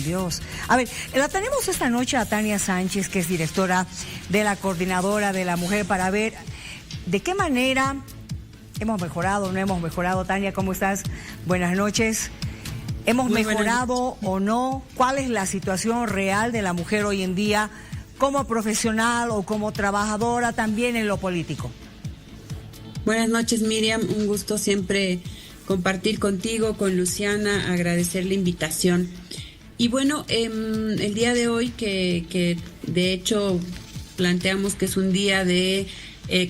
Ay, Dios. A ver, la tenemos esta noche a Tania Sánchez, que es directora de la Coordinadora de la Mujer, para ver de qué manera hemos mejorado o no hemos mejorado. Tania, ¿cómo estás? Buenas noches. ¿Hemos mejorado o no? ¿Cuál es la situación real de la mujer hoy en día como profesional o como trabajadora también en lo político? Buenas noches, Miriam. Un gusto siempre compartir contigo, con Luciana, agradecer la invitación. Y bueno, el día de hoy que de hecho planteamos que es un día de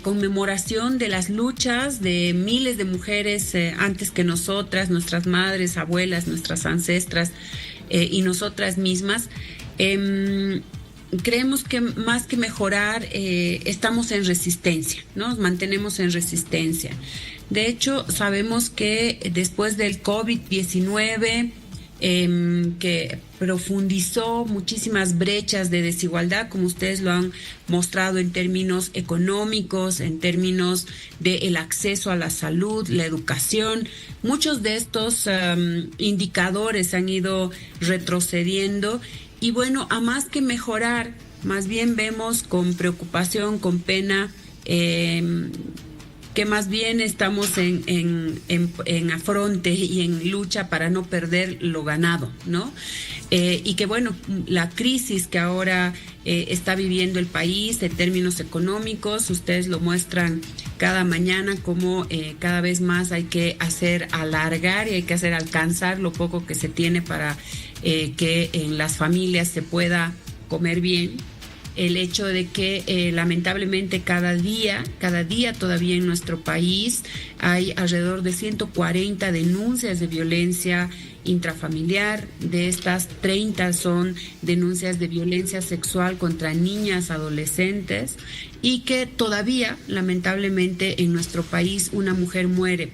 conmemoración de las luchas de miles de mujeres antes que nosotras, nuestras madres, abuelas, nuestras ancestras y nosotras mismas. Creemos que más que mejorar, estamos en resistencia, ¿no? Nos mantenemos en resistencia. De hecho, sabemos que después del COVID-19, que profundizó muchísimas brechas de desigualdad, como ustedes lo han mostrado en términos económicos, en términos del acceso a la salud, la educación. Muchos de estos indicadores han ido retrocediendo y bueno, a más que mejorar, más bien vemos con preocupación, con pena, que más bien estamos en afronte y en lucha para no perder lo ganado, ¿no? Y que bueno, la crisis que ahora está viviendo el país en términos económicos, ustedes lo muestran cada mañana como cada vez más hay que hacer alargar y hay que hacer alcanzar lo poco que se tiene para que en las familias se pueda comer bien. El hecho de que lamentablemente cada día todavía en nuestro país hay alrededor de 140 denuncias de violencia intrafamiliar. De estas, 30 son denuncias de violencia sexual contra niñas, adolescentes, y que todavía lamentablemente en nuestro país una mujer muere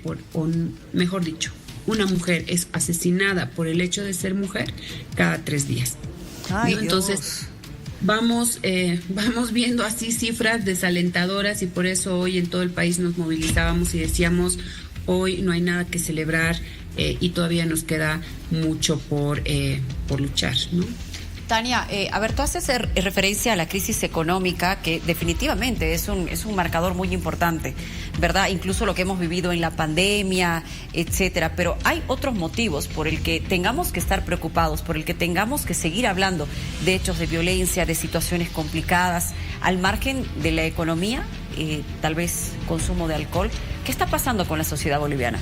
mejor dicho, una mujer es asesinada por el hecho de ser mujer cada 3 días. Ay, ¿no? Entonces vamos viendo así cifras desalentadoras y por eso hoy en todo el país nos movilizábamos y decíamos, hoy no hay nada que celebrar y todavía nos queda mucho por luchar, ¿no? Tania, a ver, tú haces referencia a la crisis económica, que definitivamente es un marcador muy importante, ¿verdad? Incluso lo que hemos vivido en la pandemia, etcétera. Pero hay otros motivos por el que tengamos que estar preocupados, por el que tengamos que seguir hablando de hechos de violencia, de situaciones complicadas, al margen de la economía, tal vez consumo de alcohol. ¿Qué está pasando con la sociedad boliviana?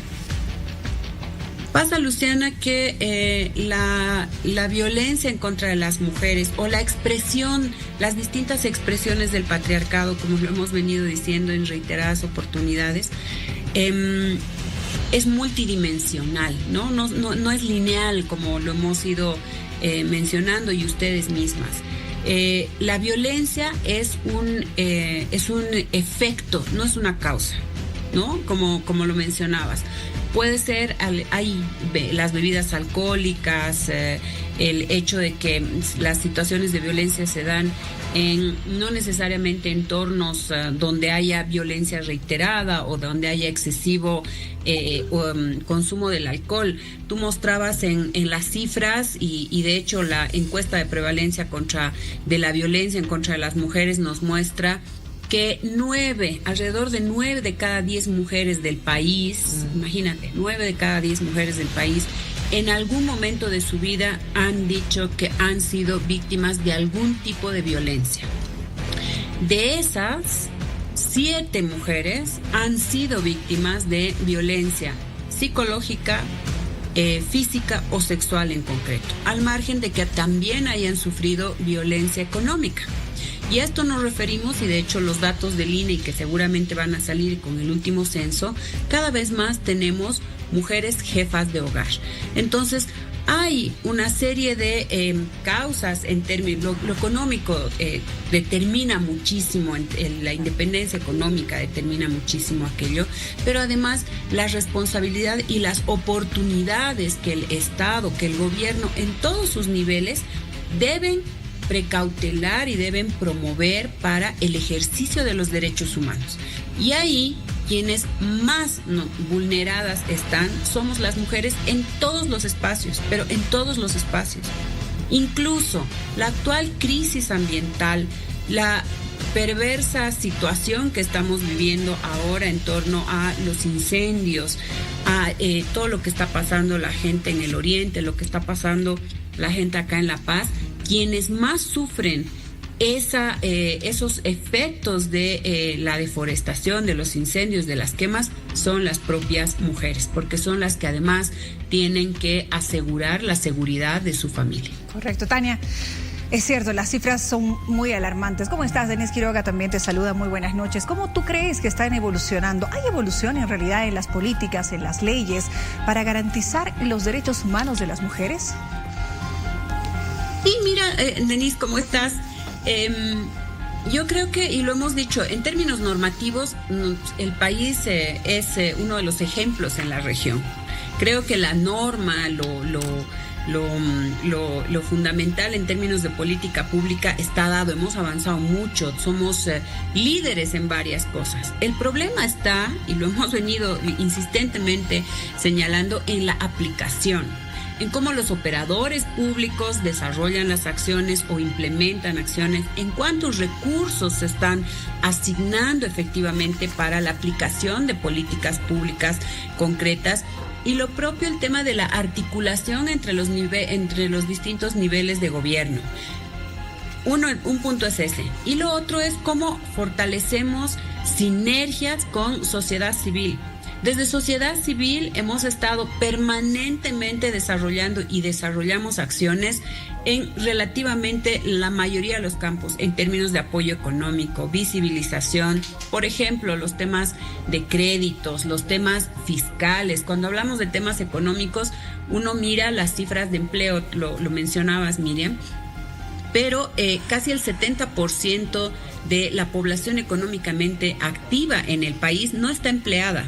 Pasa, Luciana, que la violencia en contra de las mujeres o la expresión, las distintas expresiones del patriarcado, como lo hemos venido diciendo en reiteradas oportunidades, es multidimensional, ¿no? No es lineal como lo hemos ido mencionando y ustedes mismas. La violencia es un efecto, no es una causa, ¿no? Como lo mencionabas. Puede ser, hay las bebidas alcohólicas, el hecho de que las situaciones de violencia se dan no necesariamente en entornos donde haya violencia reiterada o donde haya excesivo consumo del alcohol. Tú mostrabas en las cifras y de hecho la encuesta de prevalencia de la violencia en contra de las mujeres nos muestra que alrededor de 9 de cada 10 mujeres del país, imagínate, 9 de cada 10 mujeres del país, en algún momento de su vida han dicho que han sido víctimas de algún tipo de violencia. De esas, 7 mujeres han sido víctimas de violencia psicológica, física o sexual en concreto, al margen de que también hayan sufrido violencia económica. Y a esto nos referimos, y de hecho los datos del INE, que seguramente van a salir con el último censo, cada vez más tenemos mujeres jefas de hogar. Entonces, hay una serie de causas en términos, lo económico determina muchísimo, la independencia económica determina muchísimo aquello, pero además la responsabilidad y las oportunidades que el Estado, que el gobierno en todos sus niveles deben precautelar y deben promover para el ejercicio de los derechos humanos. Y ahí quienes más vulneradas están somos las mujeres en todos los espacios, pero en todos los espacios. Incluso la actual crisis ambiental, la perversa situación que estamos viviendo ahora en torno a los incendios, a todo lo que está pasando la gente en el oriente, lo que está pasando la gente acá en La Paz, quienes más sufren esos efectos de la deforestación, de los incendios, de las quemas, son las propias mujeres, porque son las que además tienen que asegurar la seguridad de su familia. Correcto, Tania. Es cierto, las cifras son muy alarmantes. ¿Cómo estás? Denise Quiroga también te saluda. Muy buenas noches. ¿Cómo tú crees que están evolucionando? ¿Hay evolución en realidad en las políticas, en las leyes, para garantizar los derechos humanos de las mujeres? Sí, mira, Denise, ¿cómo estás? Yo creo que, y lo hemos dicho, en términos normativos, el país es uno de los ejemplos en la región. Creo que la norma, lo fundamental en términos de política pública está dado. Hemos avanzado mucho, somos líderes en varias cosas. El problema está, y lo hemos venido insistentemente señalando, en la aplicación, en cómo los operadores públicos desarrollan las acciones o implementan acciones, en cuántos recursos se están asignando efectivamente para la aplicación de políticas públicas concretas. Y lo propio, el tema de la articulación entre los distintos niveles de gobierno. Un punto es ese. Y lo otro es cómo fortalecemos sinergias con sociedad civil. Desde sociedad civil hemos estado permanentemente desarrollando y desarrollamos acciones en relativamente la mayoría de los campos, en términos de apoyo económico, visibilización, por ejemplo, los temas de créditos, los temas fiscales. Cuando hablamos de temas económicos, uno mira las cifras de empleo, lo mencionabas, Miriam, pero casi el 70% de la población económicamente activa en el país no está empleada,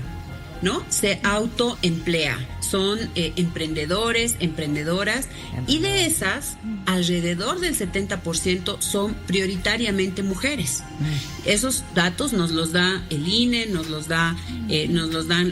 ¿no? Se autoemplea, son emprendedores, emprendedoras, y de esas, alrededor del 70% son prioritariamente mujeres. Esos datos nos los da el INE, nos los dan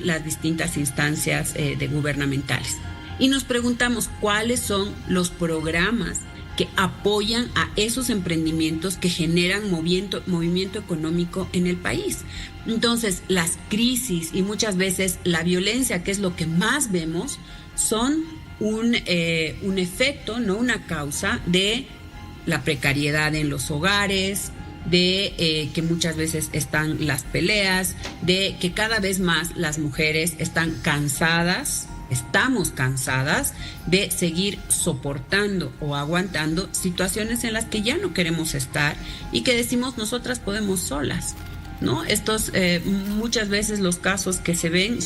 las distintas instancias gubernamentales. Y nos preguntamos cuáles son los programas que apoyan a esos emprendimientos que generan movimiento económico en el país. Entonces, las crisis y muchas veces la violencia, que es lo que más vemos, son un efecto, no una causa, de la precariedad en los hogares, de que muchas veces están las peleas, de que cada vez más las mujeres estamos cansadas de seguir soportando o aguantando situaciones en las que ya no queremos estar y que decimos nosotras podemos solas, ¿no? Estos muchas veces los casos que se ven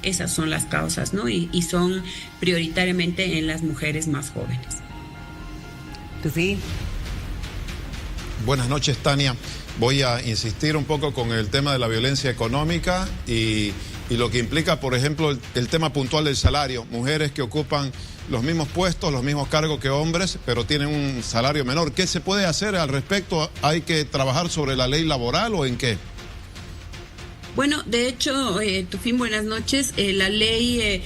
esas son las causas, ¿no? Y son prioritariamente en las mujeres más jóvenes. Sí. Buenas noches, Tania. Voy a insistir un poco con el tema de la violencia económica y lo que implica, por ejemplo, el tema puntual del salario. Mujeres que ocupan los mismos puestos, los mismos cargos que hombres, pero tienen un salario menor. ¿Qué se puede hacer al respecto? ¿Hay que trabajar sobre la ley laboral o en qué? Bueno, de hecho, Tufín, buenas noches. La ley,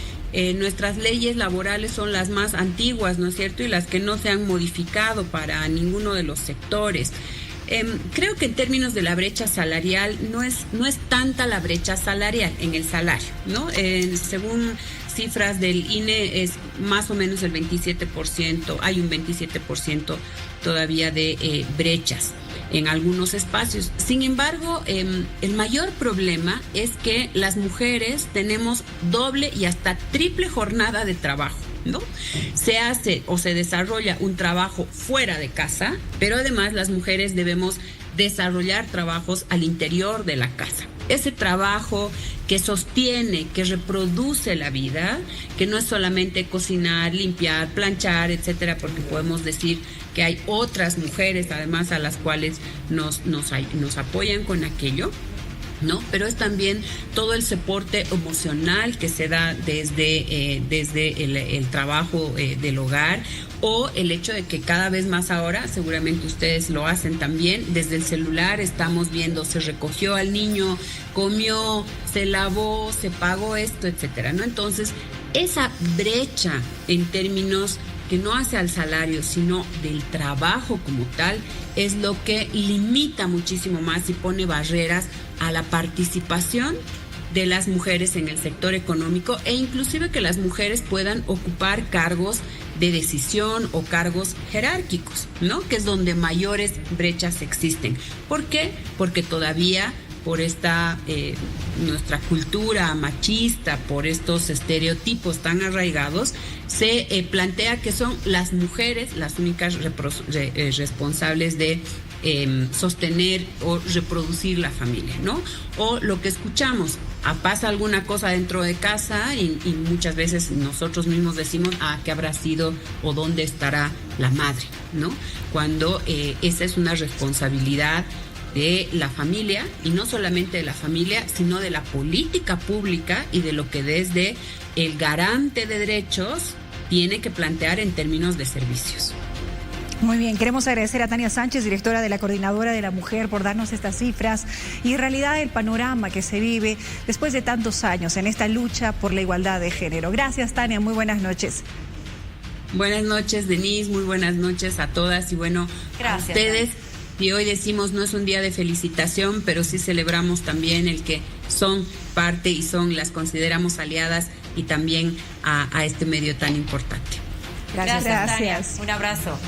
nuestras leyes laborales son las más antiguas, ¿no es cierto? Y las que no se han modificado para ninguno de los sectores. Creo que en términos de la brecha salarial no es tanta la brecha salarial en el salario, ¿no? Según cifras del INE es más o menos el 27%, hay un 27% todavía de brechas en algunos espacios. Sin embargo, el mayor problema es que las mujeres tenemos doble y hasta triple jornada de trabajo, ¿no? Se hace o se desarrolla un trabajo fuera de casa, pero además las mujeres debemos desarrollar trabajos al interior de la casa. Ese trabajo que sostiene, que reproduce la vida, que no es solamente cocinar, limpiar, planchar, etcétera, porque podemos decir que hay otras mujeres además a las cuales nos apoyan con aquello, ¿no? Pero es también todo el soporte emocional que se da desde el trabajo del hogar, o el hecho de que cada vez más ahora, seguramente ustedes lo hacen también, desde el celular estamos viendo, se recogió al niño, comió, se lavó, se pagó esto, etcétera, ¿no? Entonces, esa brecha en términos que no hace al salario, sino del trabajo como tal, es lo que limita muchísimo más y pone barreras a la participación de las mujeres en el sector económico e inclusive que las mujeres puedan ocupar cargos de decisión o cargos jerárquicos, ¿no? Que es donde mayores brechas existen. ¿Por qué? Porque todavía por esta nuestra cultura machista, por estos estereotipos tan arraigados, se plantea que son las mujeres las únicas responsables de sostener o reproducir la familia, ¿no? O lo que escuchamos, pasa alguna cosa dentro de casa y muchas veces nosotros mismos decimos, ¿qué habrá sido o dónde estará la madre?, ¿no? Cuando esa es una responsabilidad de la familia, y no solamente de la familia, sino de la política pública y de lo que desde el garante de derechos tiene que plantear en términos de servicios. Muy bien, queremos agradecer a Tania Sánchez, directora de la Coordinadora de la Mujer, por darnos estas cifras y en realidad el panorama que se vive después de tantos años en esta lucha por la igualdad de género. Gracias, Tania, muy buenas noches. Buenas noches, Denise, muy buenas noches a todas y bueno, gracias, a ustedes. Y hoy decimos, no es un día de felicitación, pero sí celebramos también el que son parte y las consideramos aliadas y también a este medio tan importante. Gracias. Gracias. Tania. Un abrazo.